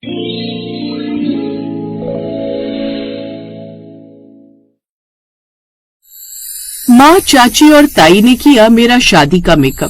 माँ, चाची और ताई ने किया मेरा शादी का मेकअप।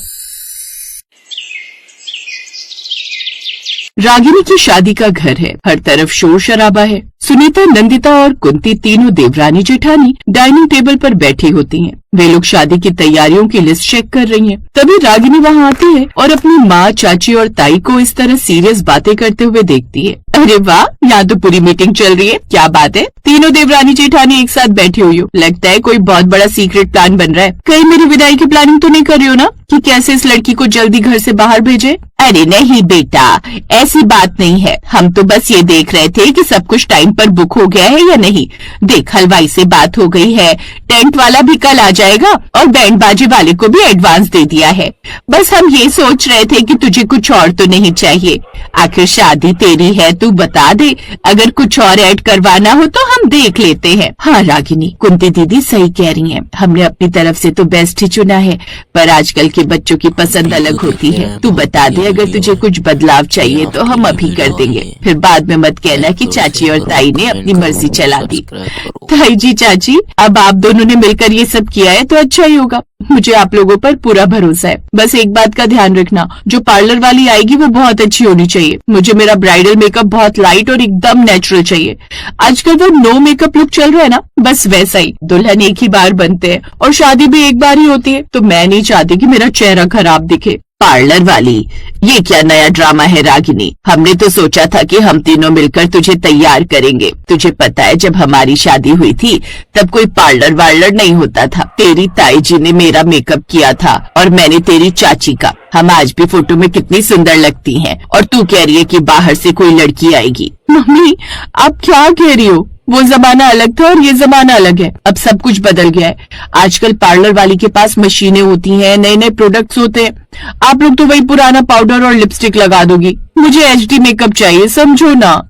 रागिनी की शादी का घर है, हर तरफ शोर शराबा है। सुनीता, नंदिता और कुंती तीनों देवरानी जेठानी डाइनिंग टेबल पर बैठी होती हैं। वे लोग शादी की तैयारियों की लिस्ट चेक कर रही हैं। तभी रागिनी वहाँ आती है और अपनी माँ, चाची और ताई को इस तरह सीरियस बातें करते हुए देखती है। अरे वाह, यहाँ तो पूरी मीटिंग चल रही है। क्या बात है? तीनों देवरानी जेठानी एक साथ बैठी हुई हो। लगता है कोई बहुत बड़ा सीक्रेट प्लान बन रहा है। कहीं मेरी विदाई की प्लानिंग तो नहीं कर रही हो ना, कि कैसे इस लड़की को जल्दी घर से बाहर भेजे? अरे नहीं बेटा, ऐसी बात नहीं है। हम तो बस ये देख रहे थे कि सब कुछ टाइम पर बुक हो गया है या नहीं। देख, हलवाई से बात हो गई है, टेंट वाला भी कल आ जाएगा और बैंड बाजे वाले को भी एडवांस दे दिया है। बस हम ये सोच रहे थे कि तुझे कुछ और तो नहीं चाहिए। आखिर शादी तेरी है, तू बता दे। अगर कुछ और ऐड करवाना हो तो हम देख लेते हैं। हाँ रागिनी, कुंती दीदी सही कह रही हैं। हमने अपनी तरफ से तो बेस्ट ही चुना है, पर आजकल के बच्चों की पसंद अलग होती है। तू बता दे, अगर तुझे कुछ बदलाव चाहिए तो हम अभी कर देंगे। फिर बाद में मत कहना कि चाची और ताई ने अपनी मर्जी चला दी। ताई जी, चाची, अब आप दोनों ने मिलकर ये सब किया है तो अच्छा ही होगा। मुझे आप लोगों पर पूरा भरोसा है। बस एक बात का ध्यान रखना, जो पार्लर वाली आएगी वो बहुत अच्छी होनी चाहिए। मुझे मेरा ब्राइडल मेकअप बहुत लाइट और एकदम नेचुरल चाहिए। आजकल वो नो मेकअप लुक चल रहा है ना, बस वैसा ही। दुल्हन एक ही बार बनते हैं और शादी भी एक बार ही होती है, तो मैं नहीं चाहती कि मेरा चेहरा खराब दिखे। पार्लर वाली, ये क्या नया ड्रामा है रागिनी? हमने तो सोचा था कि हम तीनों मिलकर तुझे तैयार करेंगे। तुझे पता है, जब हमारी शादी हुई थी तब कोई पार्लर वार्लर नहीं होता था। तेरी ताई जी ने मेरा मेकअप किया था और मैंने तेरी चाची का। हम आज भी फोटो में कितनी सुंदर लगती हैं, और तू कह रही है कि बाहर से कोई लड़की आएगी। मम्मी, आप क्या कह रही हो? वो जमाना अलग था और ये जमाना अलग है। अब सब कुछ बदल गया है। आजकल पार्लर वाली के पास मशीनें होती हैं, नए नए प्रोडक्ट्स होते हैं। आप लोग तो वही पुराना पाउडर और लिपस्टिक लगा दोगी। मुझे एचडी मेकअप चाहिए, समझो ना।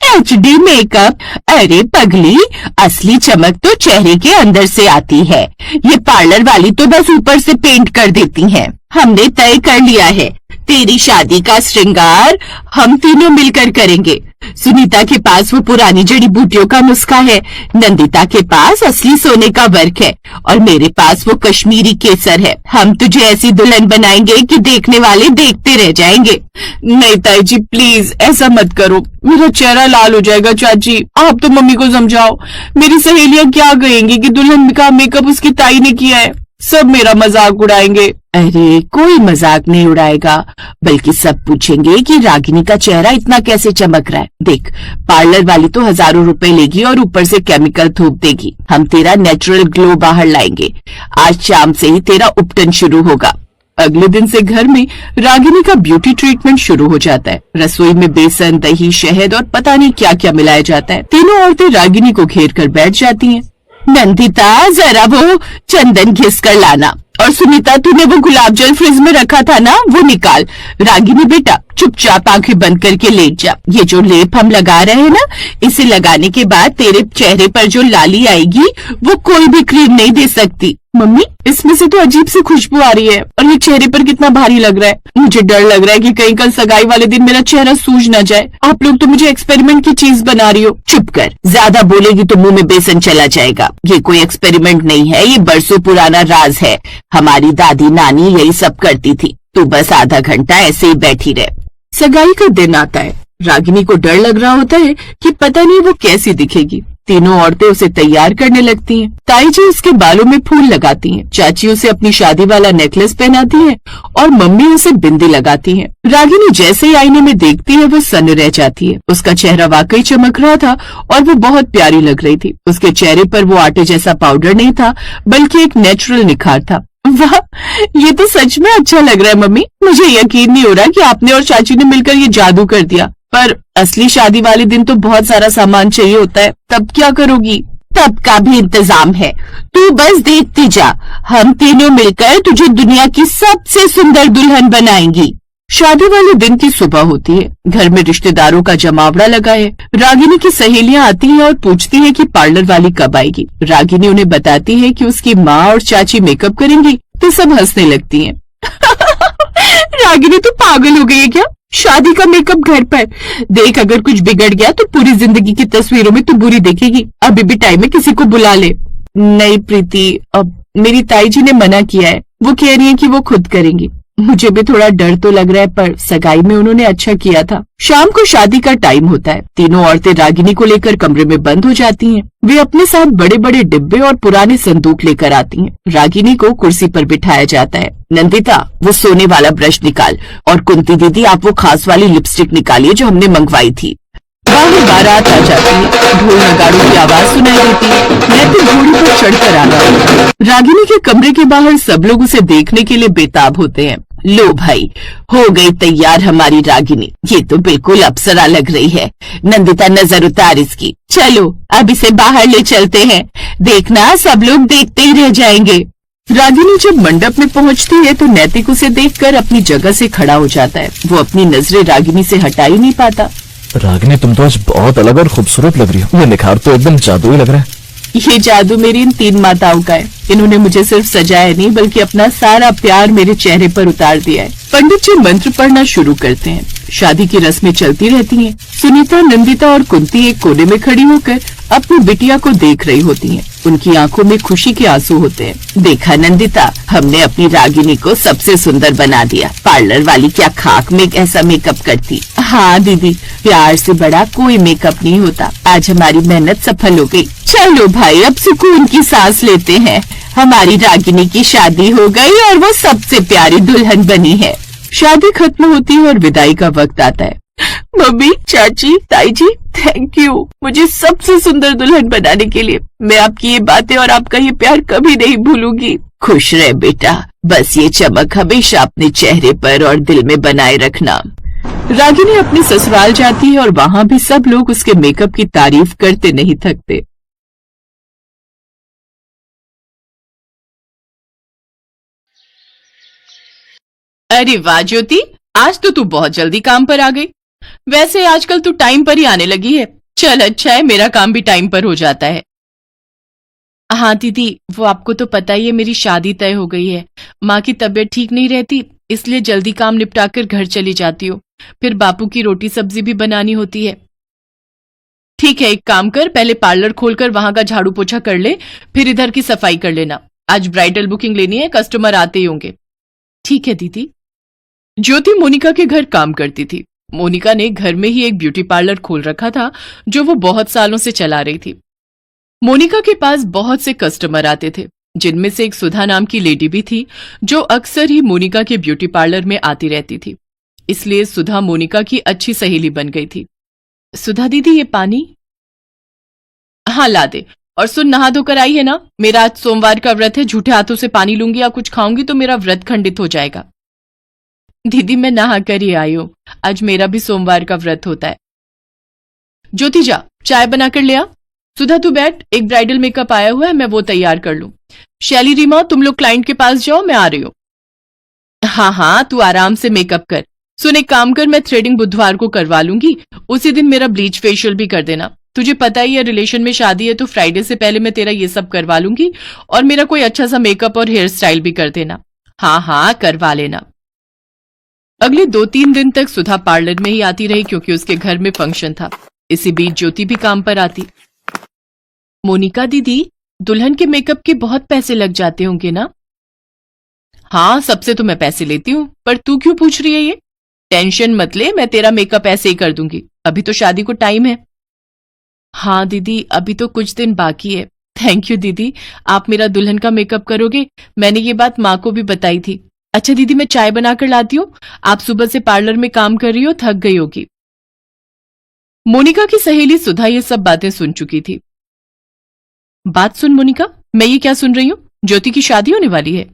HD makeup? अरे पगली, असली चमक तो चेहरे के अंदर से आती है। ये पार्लर वाली तो बस ऊपर से पेंट कर देती हैं। हमने तय कर लिया है, तेरी शादी का श्रृंगार हम तीनों मिलकर करेंगे। सुनीता के पास वो पुरानी जड़ी बूटियों का नुस्खा है, नंदिता के पास असली सोने का वर्क है, और मेरे पास वो कश्मीरी केसर है। हम तुझे ऐसी दुल्हन बनाएंगे कि देखने वाले देखते रह जाएंगे। नहीं ताई जी, प्लीज ऐसा मत करो, मेरा चेहरा लाल हो जाएगा। चाची, आप तो मम्मी को समझाओ। मेरी सहेलियां क्या कहेंगी कि दुल्हन का मेकअप उसकी ताई ने किया है? सब मेरा मजाक उड़ाएंगे। अरे कोई मजाक नहीं उड़ाएगा, बल्कि सब पूछेंगे कि रागिनी का चेहरा इतना कैसे चमक रहा है। देख, पार्लर वाली तो हजारों रुपए लेगी और ऊपर से केमिकल थोप देगी। हम तेरा नेचुरल ग्लो बाहर लाएंगे। आज शाम से ही तेरा उपटन शुरू होगा। अगले दिन से घर में रागिनी का ब्यूटी ट्रीटमेंट शुरू हो जाता है। रसोई में बेसन, दही, शहद और पता नहीं क्या क्या मिलाया जाता है। तीनों औरतें रागिनी को घेर कर बैठ जाती हैं। नंदिता, जरा वो चंदन घिस कर लाना, और सुनीता, तूने वो गुलाब जल फ्रिज में रखा था ना, वो निकाल। रागिनी बेटा, चुपचाप आंखें बंद करके लेट जा। ये जो लेप हम लगा रहे हैं ना, इसे लगाने के बाद तेरे चेहरे पर जो लाली आएगी वो कोई भी क्रीम नहीं दे सकती। मम्मी, इसमें से तो अजीब सी खुशबू आ रही है, और ये चेहरे पर कितना भारी लग रहा है। मुझे डर लग रहा है कि कहीं कल सगाई वाले दिन मेरा चेहरा सूज न जाए। आप लोग तो मुझे एक्सपेरिमेंट की चीज बना रही हो। चुप कर, ज्यादा बोलेगी तो मुंह में बेसन चला जाएगा। ये कोई एक्सपेरिमेंट नहीं है, ये बरसों पुराना राज है। हमारी दादी नानी यही सब करती थी। तू बस आधा घंटा ऐसे ही बैठी रहे। सगाई का दिन आता है। रागिनी को डर लग रहा होता है कि पता नहीं वो कैसी दिखेगी। तीनों औरतें उसे तैयार करने लगती हैं। ताई जी उसके बालों में फूल लगाती हैं, चाची उसे अपनी शादी वाला नेकलेस पहनाती है, और मम्मी उसे बिंदी लगाती हैं। रागिनी जैसे ही आईने में देखती है वो सन्न रह जाती है। उसका चेहरा वाकई चमक रहा था और वो बहुत प्यारी लग रही थी। उसके चेहरे पर वो आटे जैसा पाउडर नहीं था, बल्कि एक नेचुरल निखार था। वाह, ये तो सच में अच्छा लग रहा है मम्मी। मुझे यकीन नहीं हो रहा कि आपने और चाची ने मिलकर ये जादू कर दिया। पर असली शादी वाले दिन तो बहुत सारा सामान चाहिए होता है, तब क्या करोगी? तब का भी इंतजाम है, तू बस देखती जा। हम तीनों मिलकर तुझे दुनिया की सबसे सुंदर दुल्हन बनाएंगी। शादी वाले दिन की सुबह होती है। घर में रिश्तेदारों का जमावड़ा लगा है। रागिनी की सहेलियां आती हैं और पूछती हैं कि पार्लर वाली कब आएगी। रागिनी उन्हें बताती है कि उसकी माँ और चाची मेकअप करेंगी, तो सब हंसने लगती हैं। रागिनी तो पागल हो गई है क्या? शादी का मेकअप घर पर। देख, अगर कुछ बिगड़ गया तो पूरी जिंदगी की तस्वीरों में तू बुरी दिखेगी। अभी भी टाइम है, किसी को बुला ले। नहीं प्रीति, अब मेरी ताई जी ने मना किया है। वो कह रही है कि वो खुद करेंगी। मुझे भी थोड़ा डर तो लग रहा है, पर सगाई में उन्होंने अच्छा किया था। शाम को शादी का टाइम होता है। तीनों औरतें रागिनी को लेकर कमरे में बंद हो जाती हैं। वे अपने साथ बड़े बड़े डिब्बे और पुराने संदूक लेकर आती हैं। रागिनी को कुर्सी पर बिठाया जाता है। नंदिता, वो सोने वाला ब्रश निकाल, और कुंती दीदी, आप वो खास वाली लिपस्टिक निकालिए जो हमने मंगवाई थी। बाहर बारात आ जाती है। ढोल नगाड़ों की आवाज सुनाई देती है। नैतिक घोड़ी पर चढ़कर आ रहा है। रागिनी के कमरे के बाहर सब लोग उसे देखने के लिए बेताब होते हैं। लो भाई, हो गई तैयार हमारी रागिनी। ये तो बिल्कुल अप्सरा लग रही है। नंदिता, नजर उतार इसकी। चलो अब इसे बाहर ले चलते हैं। देखना, सब लोग देखते ही रह जाएंगे। रागिनी जब मंडप में पहुंचती है तो नैतिक उसे देखकर अपनी जगह से खड़ा हो जाता है। वो अपनी नजरें रागिनी से हटा ही नहीं पाता। रागिनी, तुम तो आज बहुत अलग और खूबसूरत लग रही हो। ये निखार तो एकदम जादुई लग रहा है। ये जादू मेरी इन 3 माताओं का है। इन्होंने मुझे सिर्फ सजाया नहीं, बल्कि अपना सारा प्यार मेरे चेहरे पर उतार दिया है। पंडित जी मंत्र पढ़ना शुरू करते हैं। शादी की रस्में चलती रहती हैं। सुनीता, नंदिता और कुंती एक कोने में खड़ी होकर अपनी बिटिया को देख रही होती हैं। उनकी आंखों में खुशी के आंसू होते हैं। देखा नंदिता, हमने अपनी रागिनी को सबसे सुंदर बना दिया। पार्लर वाली क्या खाक में ऐसा मेकअप करती। हाँ दीदी, प्यार से बड़ा कोई मेकअप नहीं होता। आज हमारी मेहनत सफल हो गई। चलो भाई, अब सुकून की सांस लेते हैं। हमारी रागिनी की शादी हो गई और वो सबसे प्यारी दुल्हन बनी है। शादी खत्म होती है और विदाई का वक्त आता है। मम्मी, चाची, ताई जी, थैंक यू मुझे सबसे सुंदर दुल्हन बनाने के लिए। मैं आपकी ये बातें और आपका ये प्यार कभी नहीं भूलूंगी। खुश रहे बेटा, बस ये चमक हमेशा अपने चेहरे पर और दिल में बनाए रखना। रागिनी अपने ससुराल जाती है और वहाँ भी सब लोग उसके मेकअप की तारीफ करते नहीं थकते। अरे वाह ज्योति, आज तो तू बहुत जल्दी काम पर आ गई। वैसे आजकल तू टाइम पर ही आने लगी है। चल अच्छा है, मेरा काम भी टाइम पर हो जाता है। हाँ दीदी, वो आपको तो पता ही है, मेरी शादी तय हो गई है। माँ की तबीयत ठीक नहीं रहती, इसलिए जल्दी काम निपटाकर घर चली जाती हूँ। फिर बापू की रोटी सब्जी भी बनानी होती है। ठीक है, एक काम कर, पहले पार्लर खोलकर वहां का झाड़ू पोछा कर ले, फिर इधर की सफाई कर लेना। आज ब्राइडल बुकिंग लेनी है, कस्टमर आते ही होंगे। ठीक है दीदी। ज्योति मोनिका के घर काम करती थी। मोनिका ने घर में ही एक ब्यूटी पार्लर खोल रखा था जो वो बहुत सालों से चला रही थी। मोनिका के पास बहुत से कस्टमर आते थे, जिनमें से एक सुधा नाम की लेडी भी थी जो अक्सर ही मोनिका के ब्यूटी पार्लर में आती रहती थी। इसलिए सुधा मोनिका की अच्छी सहेली बन गई थी। सुधा दीदी, ये पानी। हाँ ला दे। और सुन, नहा धोकर आई है ना? मेरा आज सोमवार का व्रत है, झूठे हाथों से पानी लूंगी या कुछ खाऊंगी तो मेरा व्रत खंडित हो जाएगा। दीदी मैं नहा कर ही आई हूं, आज मेरा भी सोमवार का व्रत होता है। ज्योति जा, चाय बनाकर ले आ। सुधा तू बैठ, एक ब्राइडल मेकअप आया हुआ है, मैं वो तैयार कर लूं। शैली, रीमा, तुम लोग क्लाइंट के पास जाओ, मैं आ रही हूं। हाँ हाँ, तू आराम से मेकअप कर। सुन एक काम कर, मैं थ्रेडिंग बुधवार को करवा लूंगी, उसी दिन मेरा ब्लीच फेशियल भी कर देना। तुझे पता ही है रिलेशन में शादी है, तो फ्राइडे से पहले मैं तेरा ये सब करवा लूंगी, और मेरा कोई अच्छा सा मेकअप और हेयर स्टाइल भी कर देना। हाँ हाँ करवा लेना। अगले 2-3 दिन तक सुधा पार्लर में ही आती रही, क्योंकि उसके घर में फंक्शन था। इसी बीच ज्योति भी काम पर आती। मोनिका दीदी, दुल्हन के मेकअप के बहुत पैसे लग जाते होंगे ना? हाँ, सबसे तो मैं पैसे लेती हूँ, पर तू क्यों पूछ रही है ये? टेंशन मत ले, मैं तेरा मेकअप ऐसे ही कर दूंगी, अभी तो शादी को टाइम है। हाँ दीदी, अभी तो कुछ दिन बाकी है। थैंक यू दीदी, आप मेरा दुल्हन का मेकअप करोगे, मैंने ये बात माँ को भी बताई थी। अच्छा दीदी, मैं चाय बनाकर लाती हूँ, आप सुबह से पार्लर में काम कर रही हो, थक गई होगी। मोनिका की सहेली सुधा ये सब बातें सुन चुकी थी। बात सुन मोनिका, मैं ये क्या सुन रही हूँ? ज्योति की शादी होने वाली है।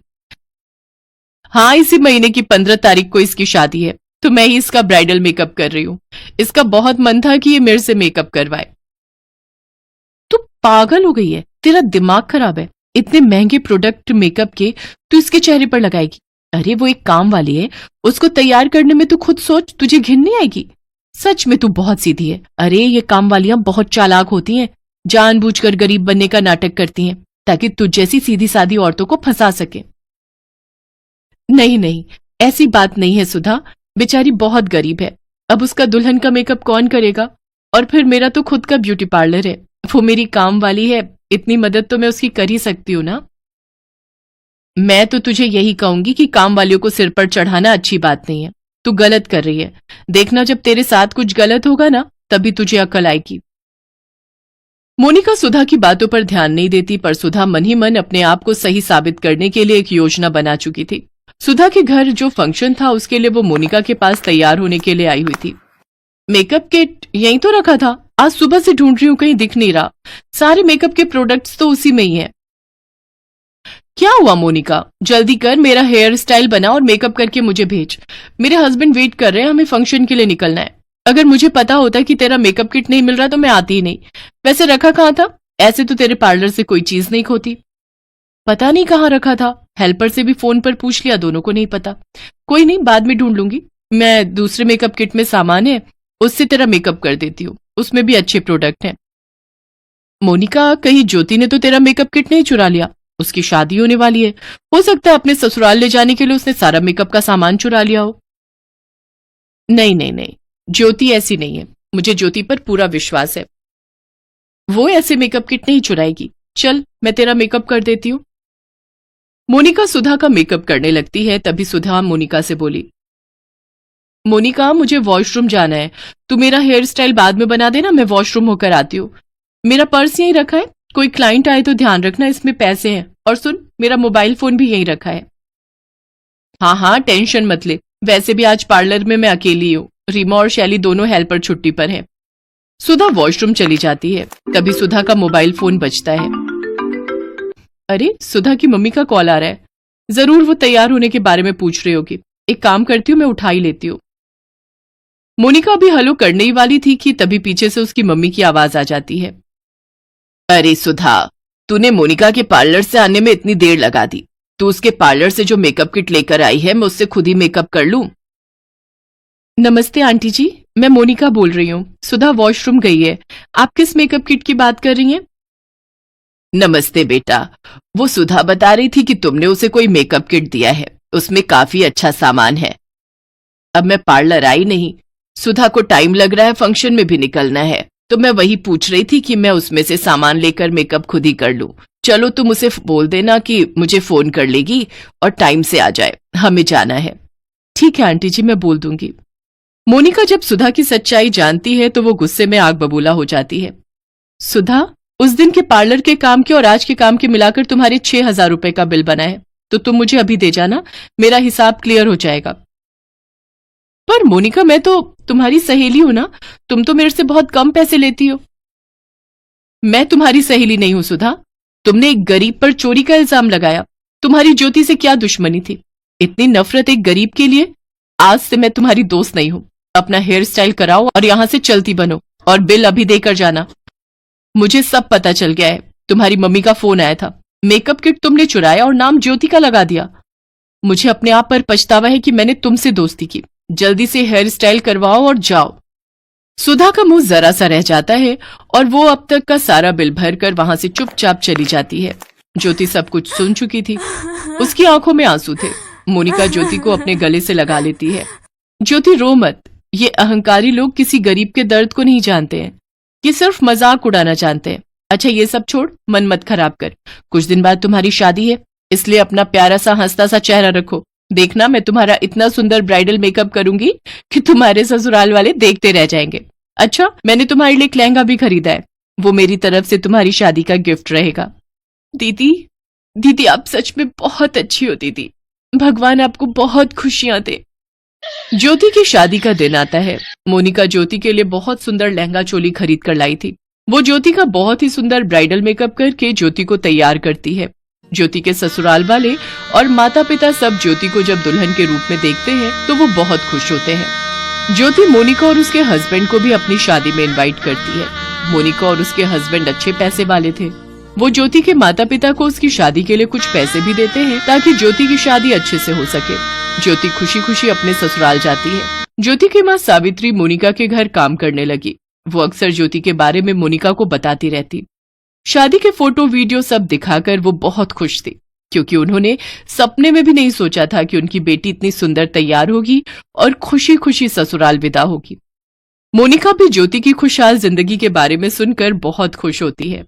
हाँ, इसी महीने की 15 तारीख को इसकी शादी है, तो मैं ही इसका ब्राइडल मेकअप कर रही हूँ। इसका बहुत मन था कि ये मेरे से मेकअप करवाए। तू पागल हो गई है, तेरा दिमाग खराब है। इतने महंगे प्रोडक्ट मेकअप के तू इसके चेहरे पर लगाएगी? अरे वो एक काम वाली है, उसको तैयार करने में तू खुद सोच, तुझे घिन नहीं आएगी? सच में तू बहुत सीधी है। अरे ये काम वालियां बहुत चालाक होती हैं, जानबूझकर गरीब बनने का नाटक करती हैं ताकि तुझ जैसी सीधी सादी औरतों को फंसा सके। नहीं नहीं, ऐसी बात नहीं है सुधा, बेचारी बहुत गरीब है, अब उसका दुल्हन का मेकअप कौन करेगा? और फिर मेरा तो खुद का ब्यूटी पार्लर है, वो मेरी काम वाली है, इतनी मदद तो मैं उसकी कर ही सकती हूँ ना। मैं तो तुझे यही कहूंगी कि काम वालियों को सिर पर चढ़ाना अच्छी बात नहीं है। तू गलत कर रही है। देखना जब तेरे साथ कुछ गलत होगा ना, तभी तुझे अकल आएगी। मोनिका सुधा की बातों पर ध्यान नहीं देती, पर सुधा मन ही मन अपने आप को सही साबित करने के लिए एक योजना बना चुकी थी। सुधा के घर जो फंक्शन था उसके लिए वो मोनिका के पास तैयार होने के लिए आई हुई थी। मेकअप किट यहीं तो रखा था, आज सुबह से ढूंढ रही हूं, कहीं दिख नहीं रहा। सारे मेकअप के प्रोडक्ट्स तो उसी में ही है। क्या हुआ मोनिका, जल्दी कर, मेरा हेयर स्टाइल बना और मेकअप करके मुझे भेज। मेरे हस्बैंड वेट कर रहे हैं, हमें फंक्शन के लिए निकलना है। अगर मुझे पता होता कि तेरा मेकअप किट नहीं मिल रहा तो मैं आती ही नहीं। वैसे रखा कहाँ था? ऐसे तो तेरे पार्लर से कोई चीज नहीं खोती। पता नहीं कहाँ रखा था, हेल्पर से भी फोन पर पूछ लिया, दोनों को नहीं पता। कोई नहीं, बाद में ढूंढ लूंगी। मैं दूसरे मेकअप किट में सामान है, उससे तेरा मेकअप कर देती हूँ, उसमें भी अच्छे प्रोडक्ट हैं। मोनिका, कहीं ज्योति ने तो तेरा मेकअप किट नहीं चुरा लिया? उसकी शादी होने वाली है, हो सकता है अपने ससुराल ले जाने के लिए उसने सारा मेकअप का सामान चुरा लिया हो। नहीं नहीं नहीं, ज्योति ऐसी नहीं है, मुझे ज्योति पर पूरा विश्वास है। वो ऐसे मेकअप किट नहीं चुराएगी। चल, मैं तेरा मेकअप कर देती हूँ। मोनिका सुधा का मेकअप करने लगती है, तभी सुधा मोनिका से बोली, मोनिका मुझे वॉशरूम जाना है, तू मेरा हेयर स्टाइल बाद में बना देना, मैं वॉशरूम होकर आती हूँ। मेरा पर्स यहीं रखा है, कोई क्लाइंट आए तो ध्यान रखना, इसमें पैसे हैं। और सुन, मेरा मोबाइल फोन भी यहीं रखा है। हाँ हाँ, टेंशन मत ले, वैसे भी आज पार्लर में मैं अकेली हूँ, रीमा और शैली दोनों हेल्पर छुट्टी पर हैं। सुधा वॉशरूम चली जाती है, तभी सुधा का मोबाइल फोन बजता है। अरे, सुधा की मम्मी का कॉल आ रहा है, जरूर वो तैयार होने के बारे में पूछ रही होगी। एक काम करती हूँ, मैं उठा ही लेती हूँ। मोनिका अभी हेलो करने ही वाली थी कि तभी पीछे से उसकी मम्मी की आवाज आ जाती है। अरे सुधा, तूने मोनिका के पार्लर से आने में इतनी देर लगा दी। तू उसके पार्लर से जो मेकअप किट लेकर आई है, मैं उससे खुद ही मेकअप कर लूं? नमस्ते आंटी जी, मैं मोनिका बोल रही हूँ। सुधा वॉशरूम गई है। आप किस मेकअप किट की बात कर रही हैं? नमस्ते बेटा, वो सुधा बता रही थी कि तुमने उसे कोई मेकअप किट दिया है, उसमें काफी अच्छा सामान है। अब मैं पार्लर आई नहीं, सुधा को टाइम लग रहा है, फंक्शन में भी निकलना है, तो मैं वही पूछ रही थी कि मैं उसमें से सामान लेकर मेकअप खुद ही कर लूं। चलो, तुम उसे बोल देना कि मुझे फोन कर लेगी और टाइम से आ जाए, हमें जाना है। ठीक है आंटी जी, मैं बोल दूंगी। मोनिका जब सुधा की सच्चाई जानती है तो वो गुस्से में आग बबूला हो जाती है। सुधा, उस दिन के पार्लर के काम के और आज के काम के मिलाकर तुम्हारे 6,000 रुपए का बिल बना है, तो तुम मुझे अभी दे जाना, मेरा हिसाब क्लियर हो जाएगा। पर मोनिका, मैं तो तुम्हारी सहेली हूं ना, तुम तो मेरे से बहुत कम पैसे लेती हो। मैं तुम्हारी सहेली नहीं हूं सुधा, तुमने एक गरीब पर चोरी का इल्जाम लगाया। तुम्हारी ज्योति से क्या दुश्मनी थी? इतनी नफरत एक गरीब के लिए? आज से मैं तुम्हारी दोस्त नहीं हूं। अपना हेयर स्टाइल कराओ और यहां से चलती बनो, और बिल अभी देकर जाना। मुझे सब पता चल गया है, तुम्हारी मम्मी का फोन आया था, मेकअप किट तुमने चुराया और नाम ज्योति का लगा दिया। मुझे अपने आप पर पछतावा है कि मैंने तुमसे दोस्ती की। जल्दी से हेयर स्टाइल करवाओ और जाओ। सुधा का मुंह जरा सा रह जाता है और वो अब तक का सारा बिल भरकर वहां से चुपचाप चली जाती है। ज्योति सब कुछ सुन चुकी थी, उसकी आंखों में आंसू थे। मोनिका ज्योति को अपने गले से लगा लेती है। ज्योति, रो मत, ये अहंकारी लोग किसी गरीब के दर्द को नहीं जानते हैं, ये सिर्फ मजाक उड़ाना जानते हैं। अच्छा, ये सब छोड़, मन मत खराब कर, कुछ दिन बाद तुम्हारी शादी है, इसलिए अपना प्यारा सा हंसता सा चेहरा रखो। देखना, मैं तुम्हारा इतना सुंदर ब्राइडल मेकअप करूंगी कि तुम्हारे ससुराल वाले देखते रह जाएंगे। अच्छा, मैंने तुम्हारे लिए एक लहंगा भी खरीदा है, वो मेरी तरफ से तुम्हारी शादी का गिफ्ट रहेगा। दीदी, दीदी आप सच में बहुत अच्छी हो दीदी, भगवान आपको बहुत खुशियां दे। ज्योति की शादी का दिन आता है। मोनिका ज्योति के लिए बहुत सुंदर लहंगा चोली खरीद कर लाई थी। वो ज्योति का बहुत ही सुंदर ब्राइडल मेकअप करके ज्योति को तैयार करती है। ज्योति के ससुराल वाले और माता पिता सब ज्योति को जब दुल्हन के रूप में देखते हैं तो वो बहुत खुश होते हैं। ज्योति मोनिका और उसके हस्बैंड को भी अपनी शादी में इनवाइट करती है। मोनिका और उसके हस्बैंड अच्छे पैसे वाले थे। वो ज्योति के माता पिता को उसकी शादी के लिए कुछ पैसे भी देते हैं ताकि ज्योति की शादी अच्छे से हो सके। ज्योति खुशी खुशी अपने ससुराल जाती है। ज्योति की माँ सावित्री मोनिका के घर काम करने लगी। वो अक्सर ज्योति के बारे में मोनिका को बताती रहती। शादी के फोटो वीडियो सब दिखाकर वो बहुत खुश थी। क्योंकि उन्होंने सपने में भी नहीं सोचा था कि उनकी बेटी इतनी सुंदर तैयार होगी और खुशी खुशी ससुराल विदा होगी। मोनिका भी ज्योति की खुशहाल जिंदगी के बारे में सुनकर बहुत खुश होती है।